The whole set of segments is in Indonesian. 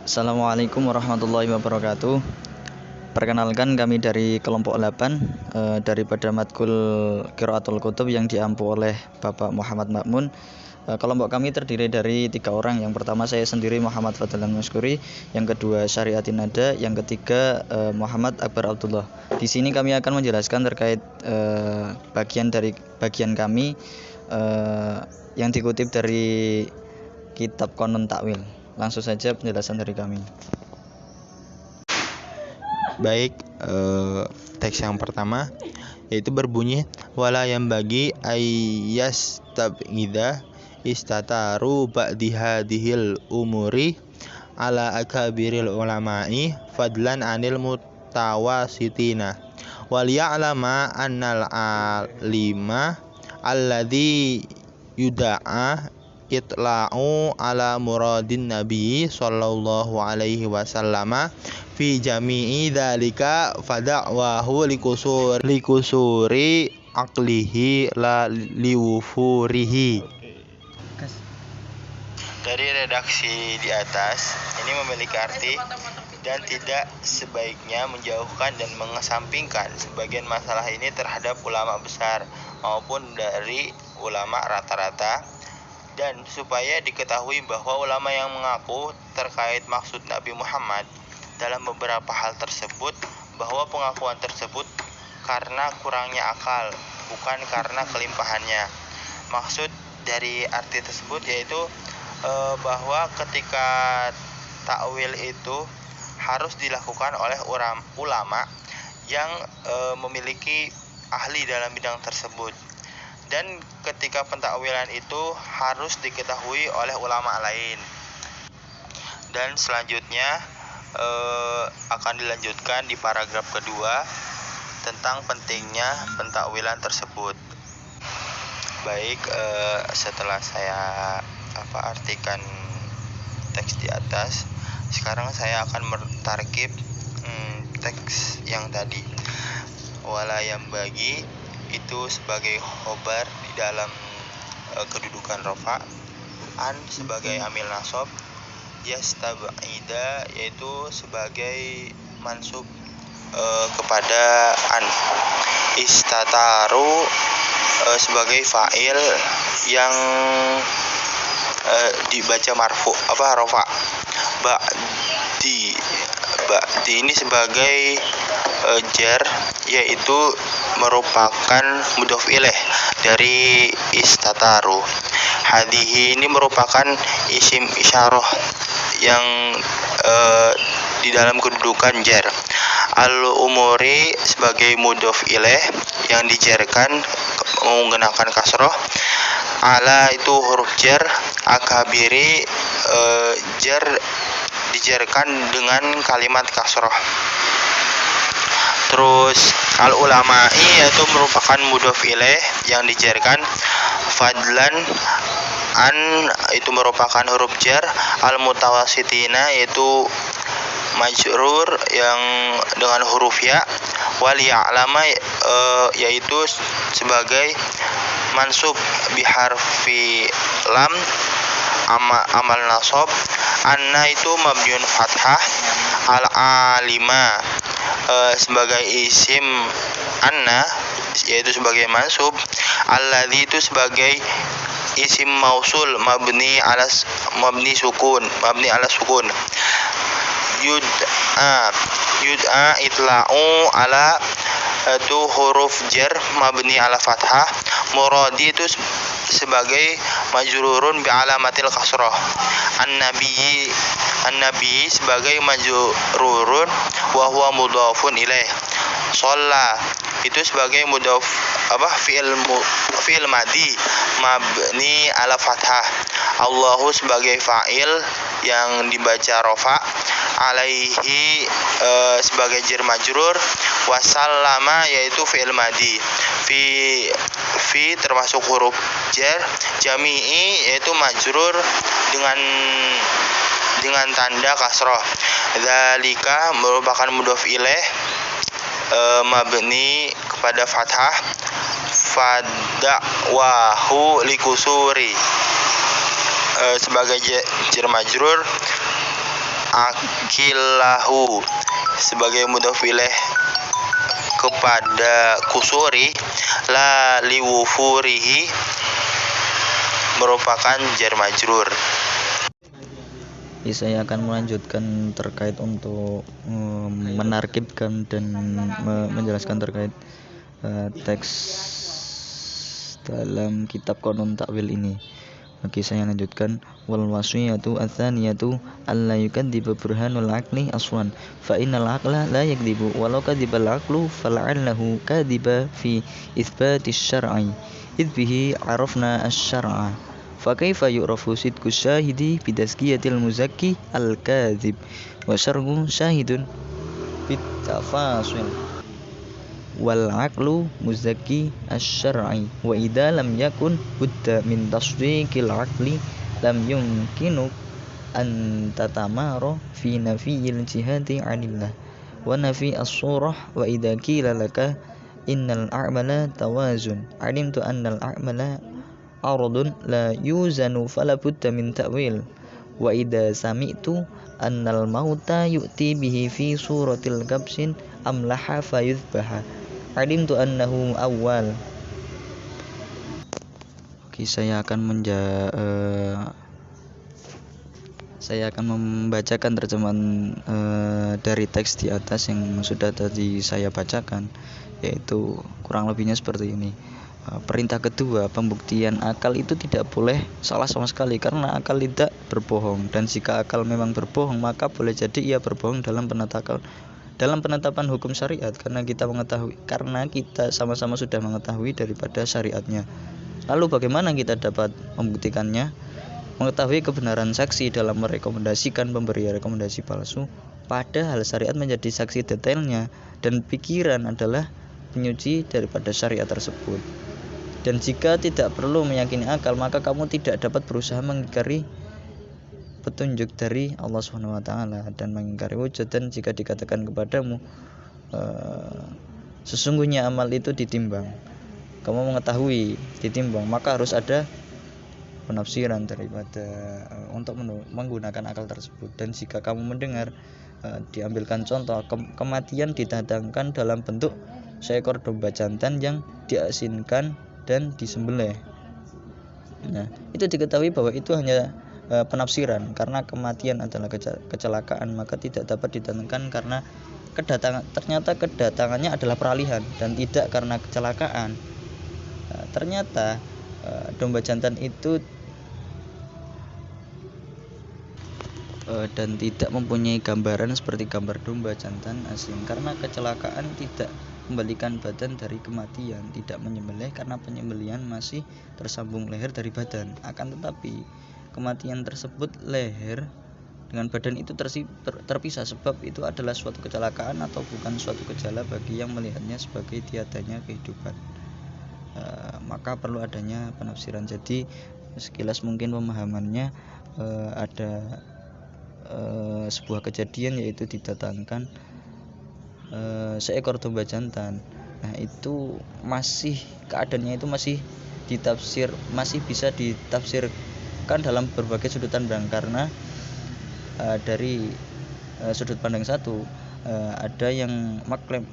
Assalamualaikum warahmatullahi wabarakatuh. Perkenalkan, kami dari kelompok 8 daripada matkul Qiraatul Kutub yang diampu oleh Bapak Muhammad Makmun. Kelompok kami terdiri dari 3 orang. Yang pertama saya sendiri, Muhammad Fadlan Muskuri. Yang kedua Syariatin Nada. Yang ketiga Muhammad Akbar Abdullah. Di sini kami akan menjelaskan terkait bagian kami yang dikutip dari kitab Konon Takwil. Langsung saja penjelasan dari kami. Baik, teks yang pertama yaitu berbunyi wala yang bagi ayyas tab'idha istataru ba'di hadhil umuri ala akabiril ulama'i fadlan anil mutawasitina wal ya'lama annal alima alladhi yuda'a itla'u ala muradin nabi sallallahu alaihi wasallama fi jami'i dzalika fada'wahu likusuri aqlihi la liwufurihi. Dari redaksi di atas ini memiliki arti dan tidak sebaiknya menjauhkan dan mengesampingkan sebagian masalah ini terhadap ulama besar maupun dari ulama rata-rata, dan supaya diketahui bahwa ulama yang mengaku terkait maksud Nabi Muhammad dalam beberapa hal tersebut, bahwa pengakuan tersebut karena kurangnya akal, bukan karena kelimpahannya. Maksud dari arti tersebut yaitu bahwa ketika takwil itu harus dilakukan oleh ulama yang memiliki ahli dalam bidang tersebut, dan ketika pentakwilan itu harus diketahui oleh ulama lain. Dan selanjutnya akan dilanjutkan di paragraf kedua tentang pentingnya pentakwilan tersebut. Baik, setelah saya artikan teks di atas, sekarang saya akan mentarkib teks yang tadi. Wala yang bagi itu sebagai khobar di dalam kedudukan rofa, an sebagai amil nasab, yastab'ida yaitu sebagai mansub kepada an, istataru sebagai fa'il yang dibaca marfu rofa, ba'di ini sebagai jar, yaitu merupakan mudhof ilaih dari istataru. Hadhihi ini merupakan isim isyarah yang di dalam kedudukan jar. Al-umuri sebagai mudhof ilaih yang dijarkan menggunakan kasroh. Ala itu huruf jar, akabiri jar dijarkan dengan kalimat kasroh. Terus al-ulama'i yaitu merupakan mudhof ilaih yang dijarkan, fadlan an itu merupakan huruf jar, al-mutawasitina yaitu majrur yang dengan huruf ya, wal ya'lama yaitu sebagai mansub biharfi lam amal nasab, anna itu mabniun fathah, al-alima sebagai isim anna yaitu sebagai mansub, alladzi itu sebagai isim mausul mabni ala sukun, yud'a itla'u ala itu huruf jar mabni ala fathah, muradi itu sebagai majrurun bi alamatil kasrah, an-nabi sebagai majrurun wa huwa mudhafun ilaih, shalla itu sebagai mudhaf fi'il madhi mabni ala fathah, Allahu sebagai fa'il yang dibaca rofa, alaihi sebagai jar majrur, wasallama yaitu fi'il madhi, fi termasuk huruf jar, jami'i yaitu majrur dengan tanda kasroh, dzalika merupakan mudhof ilaih mabni kepada fathah, fada'wahu likusuri sebagai jar majrur, akillahu sebagai mudhof ilaih kepada kusuri, la liwufurihi merupakan jar majrur. Saya akan melanjutkan terkait untuk menarkibkan dan menjelaskan terkait teks dalam kitab Qanun Takwil ini. Oke, saya lanjutkan. Wal wasiyatu atsaniyatu alla yukadziba burhanul aqli aswan fa innal aqla la yakdzibu walau kadzibal aqlu fal'allahu kadziba fi itsbatis syar'i id bihi arafna asy-syar'a fa kaifa yu'rafu sidqu syahidi bitaskiyatil muzakki al-kadzib wa syar'u syahidun bitafasil wal aqlu muzakki asy-syar'i wa idza lam yakun budda min tasdiqil aqli lam yumkinu an tatamara fi nafiyil jihati 'anillah wa nafi as-surah wa idza qila laka innal a'mala tawazun 'alimtu annal a'mala aradun la yuzanu fala budda min ta'wil wa idza sami'tu annal mauta yu'ti bihi fi suratil kabsin amlaha fayuzbaha alimtu annahu awwal. Oke, saya akan membacakan terjemahan dari teks di atas yang sudah tadi saya bacakan, yaitu kurang lebihnya seperti ini. Perintah kedua, pembuktian akal itu tidak boleh salah sama sekali karena akal tidak berbohong, dan jika akal memang berbohong maka boleh jadi ia berbohong dalam penetapan hukum syariat karena kita sama-sama sudah mengetahui daripada syariatnya. Lalu bagaimana kita dapat membuktikannya? Mengetahui kebenaran saksi dalam merekomendasikan pemberi rekomendasi palsu, padahal syariat menjadi saksi detailnya dan pikiran adalah penyuci daripada syariat tersebut. Dan jika tidak perlu meyakini akal, maka kamu tidak dapat berusaha mengingkari petunjuk dari Allah SWT dan mengingkari wujud. Dan jika dikatakan kepadamu sesungguhnya amal itu ditimbang, kamu mengetahui ditimbang, maka harus ada penafsiran daripada untuk menggunakan akal tersebut. Dan jika kamu mendengar diambilkan contoh kematian didatangkan dalam bentuk seekor domba jantan yang diasinkan dan disembelih, nah itu diketahui bahwa itu hanya penafsiran karena kematian adalah kecelakaan, maka tidak dapat didatangkan karena ternyata kedatangannya adalah peralihan dan tidak karena kecelakaan. Ternyata domba jantan itu dan tidak mempunyai gambaran seperti gambar domba jantan asing karena kecelakaan tidak kembalikan badan dari kematian, tidak menyembelih karena penyembelihan masih tersambung leher dari badan. Akan tetapi kematian tersebut leher dengan badan itu terpisah, sebab itu adalah suatu kecelakaan atau bukan suatu gejala bagi yang melihatnya sebagai tiadanya kehidupan. Maka perlu adanya penafsiran. Jadi sekilas mungkin pemahamannya ada sebuah kejadian, yaitu didatangkan seekor domba jantan. Nah itu keadaannya itu masih bisa ditafsirkan dalam berbagai sudut pandang karena dari sudut pandang satu ada yang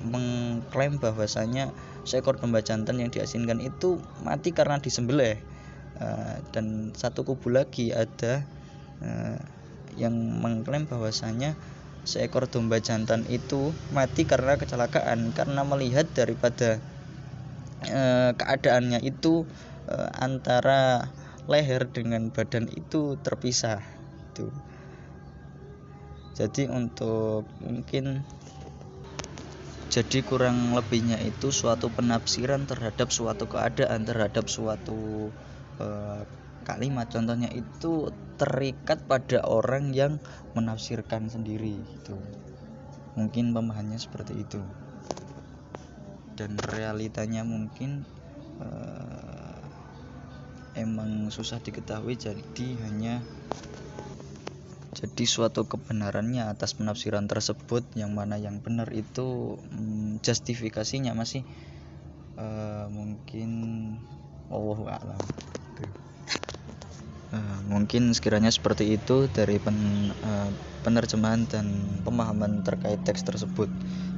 mengklaim bahwasanya seekor domba jantan yang diasinkan itu mati karena disembelih, dan satu kubu lagi ada yang mengklaim bahwasanya seekor domba jantan itu mati karena kecelakaan karena melihat daripada keadaannya itu antara leher dengan badan itu terpisah itu. Jadi kurang lebihnya itu suatu penafsiran terhadap suatu keadaan, terhadap suatu kalimat. Contohnya itu terikat pada orang yang menafsirkan sendiri itu. Mungkin pemahamannya seperti itu. Dan realitanya mungkin emang susah diketahui, jadi suatu kebenarannya atas penafsiran tersebut yang mana yang benar itu justifikasinya masih mungkin wallahu a'lam. Mungkin sekiranya seperti itu dari penerjemahan dan pemahaman terkait teks tersebut.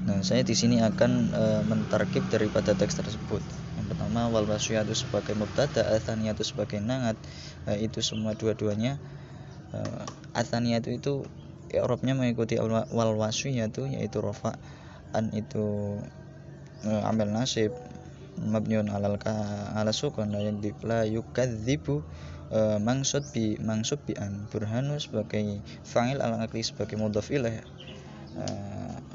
Nah, saya di sini akan mentarkib daripada teks tersebut. Yang pertama, wal wasyiyatu sebagai mubtada, atsaniyatu sebagai na'at. Itu semua dua-duanya. Atsaniyatu itu i'rabnya mengikuti wal wasyiyatu, yaitu rafa, an itu amil nasib, mabniun ala sukun, la yukadzibu, mangsud bi an, burhanu sebagai fa'il, al-aqli sebagai mudhaf ilaih,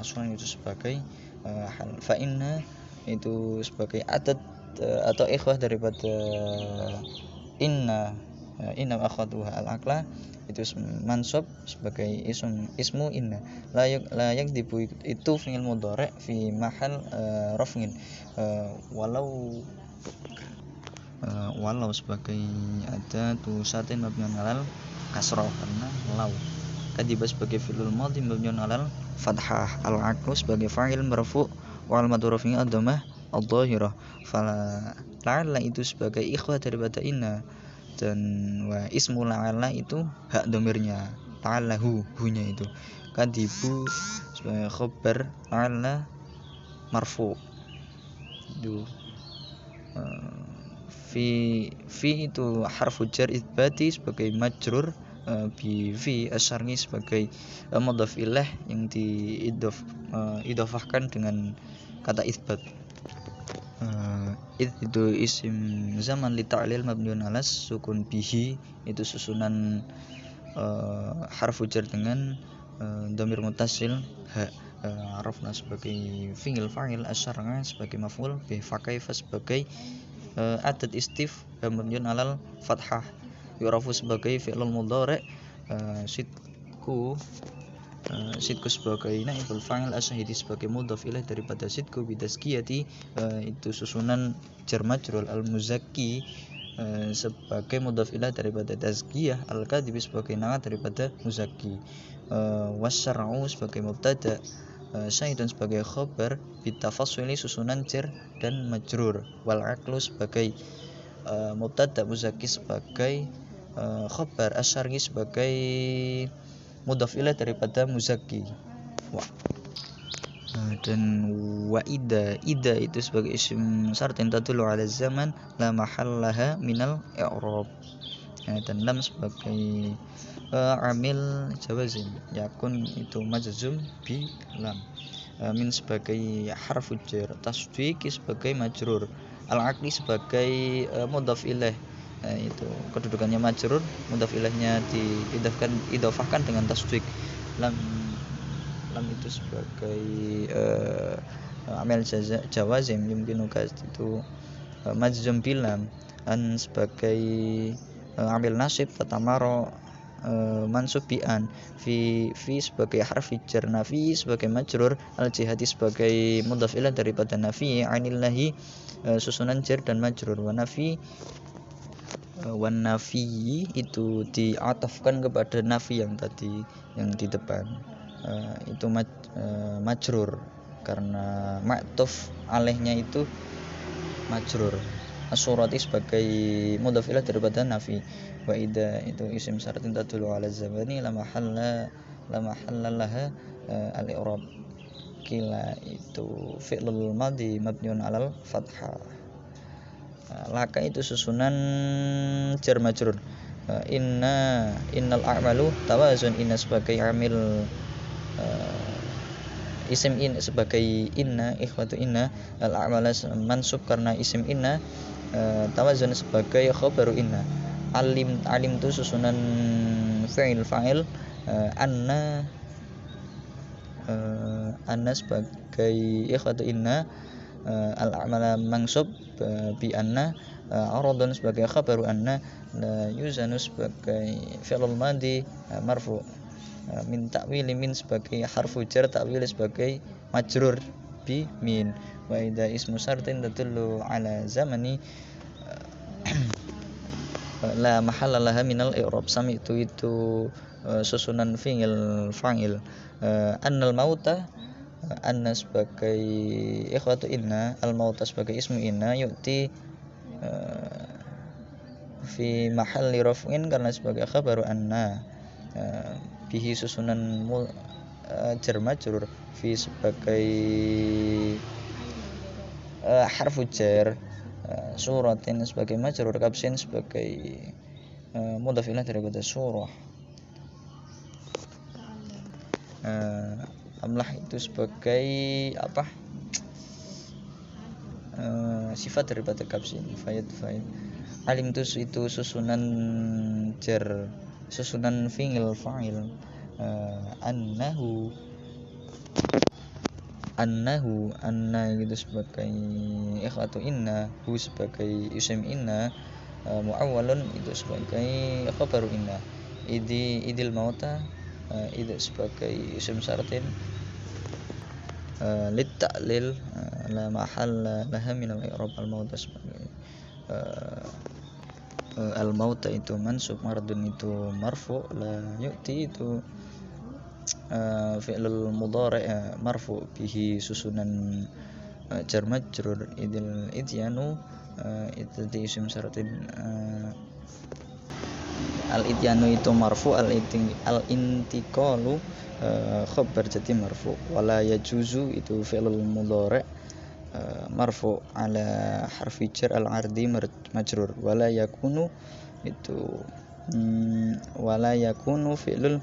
aslan itu sebagai hal, fa inna itu sebagai adat atau ikhwah daripada inna, inna akhadhuha al-aqla itu mansub sebagai ismu inna. Layak dibu itu fi'il mudhari' fi mahal raf'in, walau sebagai ada tusatin mabniun alal kasrah, karena walau. Kadiba sebagai fi'il madhi mabniun alal fathah, al-aqlu sebagai fa'il marfu' wal madhrufi ad-dhammah adh-dhahirah. Fala la'alla itu sebagai ikhwah daripada inna, dan wa ismu la'alla itu hak domirnya, la'allahu hunya itu. Kadibu sebagai khabar la'alla marfu' itu. Fi itu harfu jar itsbati sebagai majrur, bi fi asyarni sebagai mudhaf ilaih yang diidhofahkan dengan kata itsbat. Itu isim zaman li ta'lil mabniun alas sukun bihi, itu susunan harfu jar dengan dhamir muttasil ha, arafna sebagai fi'il fa'il, asyarna sebagai maf'ul bi, fa kaifa sebagai adat istif mabniun alal fathah, yurafu sebagai fi'lul mudhari', sidku sebagai naibul fa'il, asyahidi sebagai mudhaf ilaih daripada sidku, bidazkiyati itu susunan jar majrur, al-muzakki sebagai mudhaf ilaih daripada tazkiyah, al-kadhibi sebagai na'at daripada muzakki, wasyar'u sebagai mubtada, syahidun sebagai khabar, bitafasuli susunan jar dan majrur, wal aqlu sebagai mubtada, muzakki sebagai khabar, asyar'i sebagai mudhaf ilaih daripada muzakki. Dan wa ida itu sebagai isim syartin tadullu ala zaman la mahallaha minal i'rab. Dan lam sebagai amil jawazim, yakun itu majzum bi lam, min sebagai harfu jar, tasdiq sebagai majrur, al-aqli sebagai mudhaf ilaih, itu kedudukannya majrur, mudhaf ilaihnya diidhofahkan dengan tasdiq. Lam itu sebagai amil jawazim, yumkinuka itu majzum bilam, an sebagai amil nasib, fatamaro mansub bi an, fi sebagai harfi jar, nafi sebagai majrur, al-jihati sebagai mudhaf ilaih daripada nafi, anillahi susunan jar dan majrur, wan nafi itu diatafkan kepada nafi yang tadi yang di depan, itu majrur karena ma'tuf alaihnya itu majrur. As-surati sebagai mudhaf ilaih daripada nafi. Wa ida itu isim syartin tadullu ala zamani la mahalla laha al-i'rab. Kila itu fi'lul madhi mabniun alal fathah. Laka itu susunan jar majrur. Innal a'malu tawazun, inna sebagai amil isim in sebagai inna, ikhwatu inna, al-a'mala mansub karena isim inna, tawazun sebagai khabaru inna, alim itu susunan fi'il fa'il, anna sebagai ikhwatu inna, al-a'mala mansub bi anna, aradun sebagai khabaru anna, yuzanu sebagai fi'lul madhi marfu, min ta'wili min sebagai harfu jar, ta'wil sebagai majrur bi min. Wa idza ismu syartin tadullu ala zamani la mahalla laha minal i'rab. Sami itu susunan fi'il fa'il, annal mauta, anna sebagai ikhwatu inna, al mauta sebagai ismu inna, yu'ti fi mahalli raf'in karena sebagai khabaru anna, bihi susunan jar majrur, fi sebagai harfu jar, suratin sebagai majrur, kapsin sebagai mudhaf ilaih daripada surah, amlah itu sebagai apa, sifat daripada kapsin, fa'id. Alim itu susunan jar, susunan fi'il fa'il, anna gitu sebagai ikhwatu inna, hu sebagai isim inna, muawwalun itu sebagai khabaru inna, idil mauta itu sebagai isim syartin, lit ta'lil la mahalla laha min al-i'rab, al-mauta sebagai al-mauta itu mansub, mardun itu marfu, la yu'ti itu fi'lul mudhari' marfu bihi susunan jar majrur, idil ityanu itu di isim syartin, al-ityanu itu marfu, al-intiqalu khabar jadi marfu, wala yajuzu itu fi'lul mudhari' marfu ala harfi jar al-ardi majrur, wala yakunu fi'lul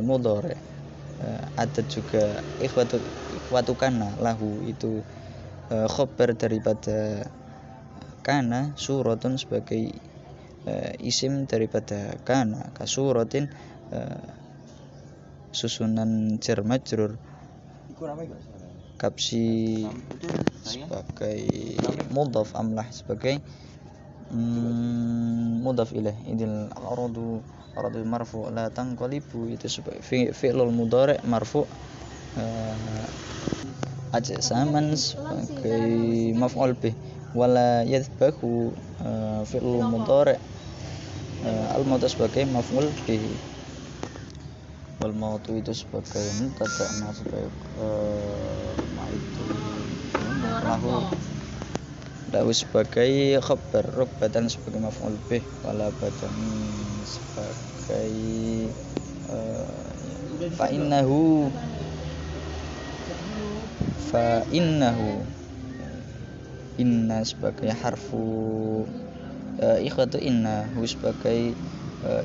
mudhari'. Ada juga ikhwatu kana lahu itu khabar daripada kana, suratun sebagai isim daripada kana, kasuratin susunan jar majrur, kapsi sebagai mudhaf, amlah sebagai mudhaf ilaih, idil aradu marfu, la tanqalibu itu sebagai fi'lul mudhari' marfu, zaman sebagai maf'ul bih, wala yadhbahu fi'lul mudhari' al-mautu sebagai maf'ul bih, wal mautu itu sebagai mubtada, sebagai lahu sebagai khabar, rubbatan sebagai maf'ul bih, wala badan sebagai fa'innahu inna sebagai harfu ikhwatu inna, hu sebagai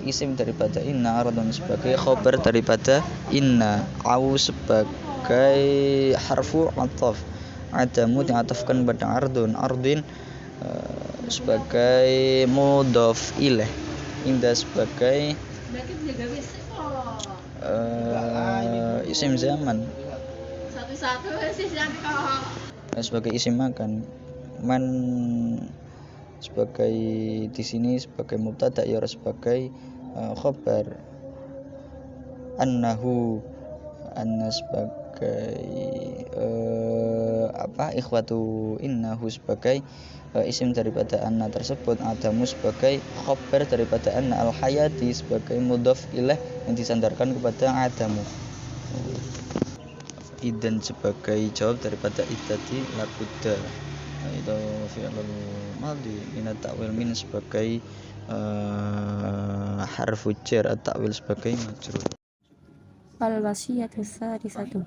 isim daripada inna, aradun sebagai khabar daripada inna, au sebagai harfu ataf, adamu diatafkan pada ardin sebagai mudhaf ilaih, inda sebagai isim zaman, sebagai isim makan, man sebagai di sini sebagai mubtada, ya sebagai khabar, anna sebagai ikhwatu innahu sebagai isim daripada anna tersebut, adamu sebagai khabar daripada anna, al-hayati sebagai mudhaf ilaih yang disandarkan kepada adamu, idan sebagai jawab daripada idati labudda, itu fi'lul madhi, min at-ta'wil min sebagai harfu jar, at-ta'wil sebagai majrur. Al-wasiyatu tsalisatu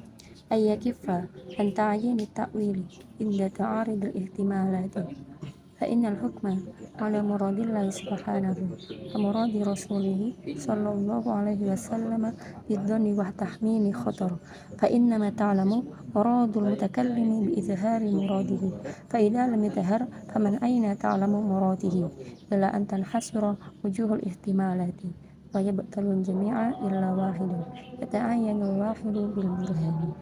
ayyakifa an ta'yini ta'wili inda ta'arid al-ihtimalati, fa innal hukma ala muradillahi subhanahu wa muradi rasulihi sallallahu alaihi wasallam bidhanni wa tahmini khatar, fa innama ta'lamu muradul mutakallimi bi izhari muradihi, fa idza lam yadhhar faman aina ta'lamu muradihi, illa an tanhasira wujuhul ihtimalati wa yabtalun jami'a illa wahidun yata'ayyanu wahidu bil burhani.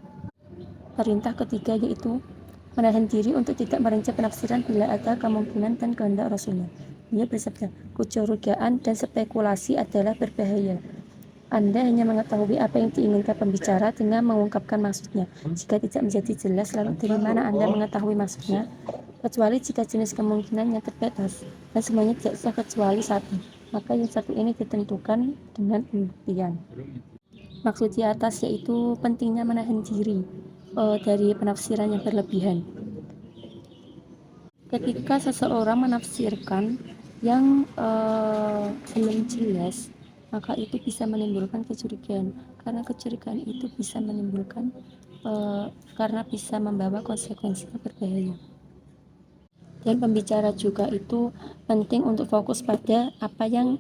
Perintah ketiga yaitu menahan diri untuk tidak merinci penafsiran bila ada kemungkinan dan kehendak Rasulullah. Dia bersabda, kecurigaan dan spekulasi adalah berbahaya. Anda hanya mengetahui apa yang diinginkan pembicara dengan mengungkapkan maksudnya. Jika tidak menjadi jelas, lalu dari mana Anda mengetahui maksudnya? Kecuali jika jenis kemungkinannya terbatas dan semuanya tidak sah kecuali satu, maka yang satu ini ditentukan dengan pembuktian. Maksud di atas yaitu pentingnya menahan diri dari penafsiran yang berlebihan. Ketika seseorang menafsirkan yang belum jelas, maka itu bisa menimbulkan kecurigaan, karena kecurigaan itu bisa menimbulkan karena bisa membawa konsekuensi yang berbahaya. Dan pembicara juga itu penting untuk fokus pada apa yang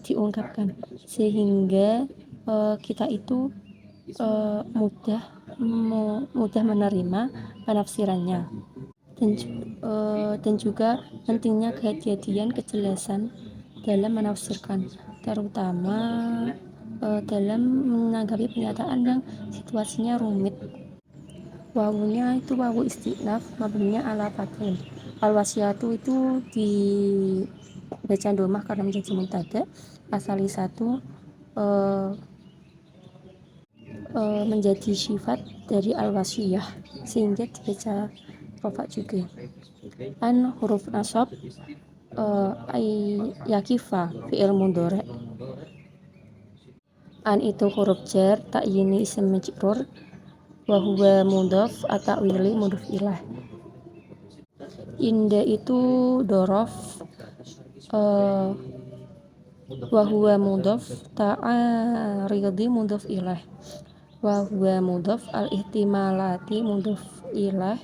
diungkapkan, sehingga kita itu mudah menerima penafsirannya. Dan juga pentingnya kehati-hatian, kejelasan dalam menafsirkan, terutama dalam menanggapi pernyataan yang situasinya rumit. Wawunya itu wawu istinaf, mabninya ala fathil. Al-wasiyatu itu dibaca domah karena menjadi muntada. Asali satu menjadi sifat dari al-wasiyah, sehingga dibaca rofa juga. An huruf nasab yakifa fi'il mudhari. An itu huruf jar, ta'yini ism majrur, wa huwa mudhaf ata'wili mudhaf ilah. Inda itu dorof, wa huwa mudhaf ta'aridi mudhaf ilah, wa huwa mudhaf al-ihtimalati mudhaf ilah,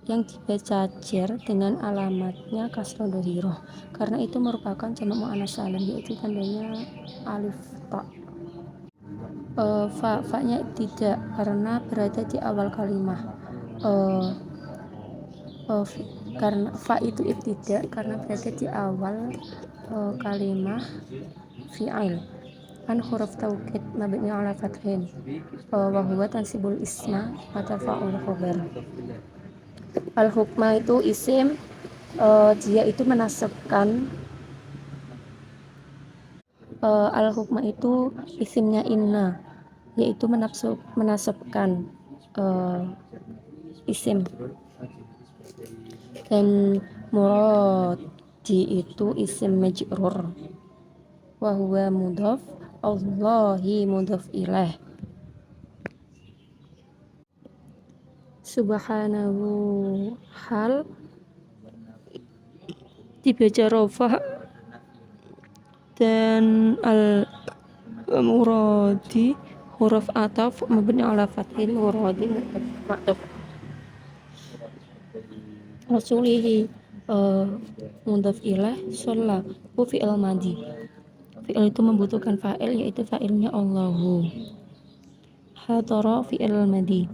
yang dibaca jar dengan alamatnya kasrah dhahiroh, karena itu merupakan jamak muannats salim, yaitu tandanya alif ta. Fa-nya tidak, karena berada di awal kalimah. Karena fa itu ibtidak, karena berada di awal kalimah fi'il. An huruf taukid mabni ala fathin, wa huwa tansibul isma wa tarfa'ul khabar. Al hukmah itu isim, dia itu menasabkan al hukmah itu isimnya inna, yaitu menasabkan isim. Dan muradi itu isim majrur, wa huwa mudhaf, Allahi mudhaf ilaih. Subhanahu hal dibaca rofa, dan al muradi huruf ataf mabni ala fathil, muradi ma'tuf. Rasulihi mudhaf ilaih, sholla fi'il madi. Fi'il itu membutuhkan fa'il, yaitu fa'ilnya Allahu. Hadara fi'il madi.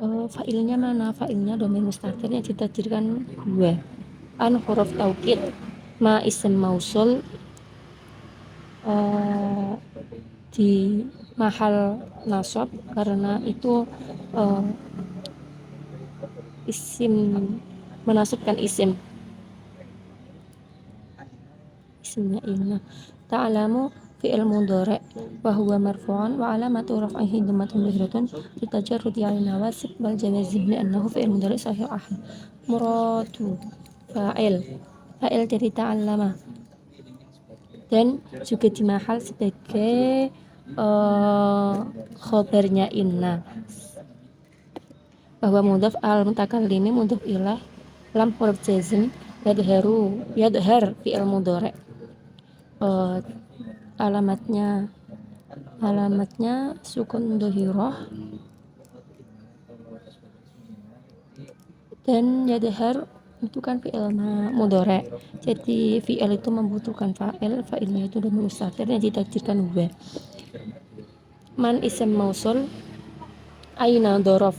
Fa'ilnya mana? Fa'ilnya dhamir mustatir yang ditakdirkan huwa. An huruf taukid ma isim mausul, di mahal nasab, karena itu isim menasabkan isimnya inna. Ta'lamu fi'il mudhari wa huwa marfu'un wa alamatu raf'ihi dhammatun dhahiratun litajarrudi 'ala nawasib wal jawazim li'annahu fi'il mudhari sahih ahad. Muradu fa'il dari ta'allama, dan juga di mahal sebagai khobarnya inna. Bahwa mudhaf al mutakallimi mudhaf ilah, lam huruf jazm, yadhar fi'il mudhari. Alamatnya sukun dhahirah, dan yadhar itu kan fi'il mudhari, jadi fi'il itu membutuhkan fa'ilnya itu dhamir mustatir yang ditakdirkan huwa. Man isim mausul, aina dhorof,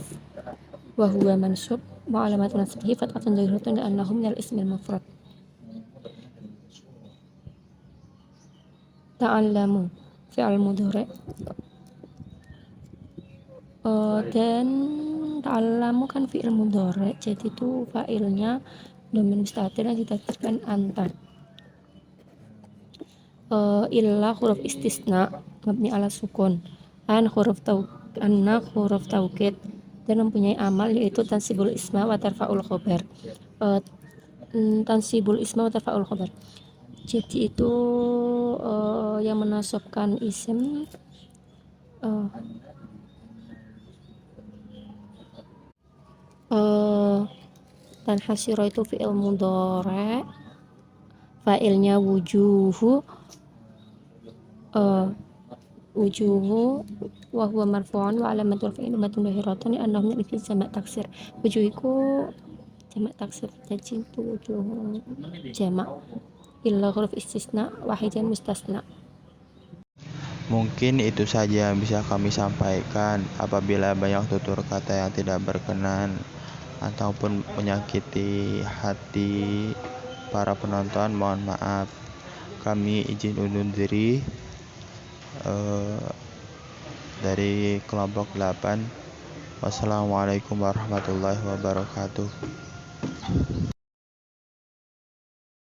wa huwa mansub wa alamatu nasbihi fathatun dhahiratun li'annahu minal ismil mufrad. Ta'allamu fi'il mudhari, dan ta'allamu kan fi'il mudhari, jadi itu fa'ilnya dhamir mustatir yang ditakdirkan anta. Illa huruf istisna mabni ala sukun. Anna huruf taukid, dan mempunyai amal, yaitu tansibul isma wa tarfa'ul khabar. Tansibul isma wa tarfa'ul khabar, jadi itu yang menasabkan isim Dan hasyira itu fi'il mudhari', fa'ilnya wujuhu, wa huwa marfu'un wa alamatul fi'li dhammatun dhahiratun li'annahu min al-fi'l jamak taksir. Wujuhiku jamak taksir, jadi itu wujuh jamak illa huruf istisna wahidan mustasna. Mungkin itu saja yang bisa kami sampaikan. Apabila banyak tutur kata yang tidak berkenan ataupun menyakiti hati para penonton, mohon maaf. Kami izin undur diri dari kelompok 8. Wassalamualaikum warahmatullahi wabarakatuh.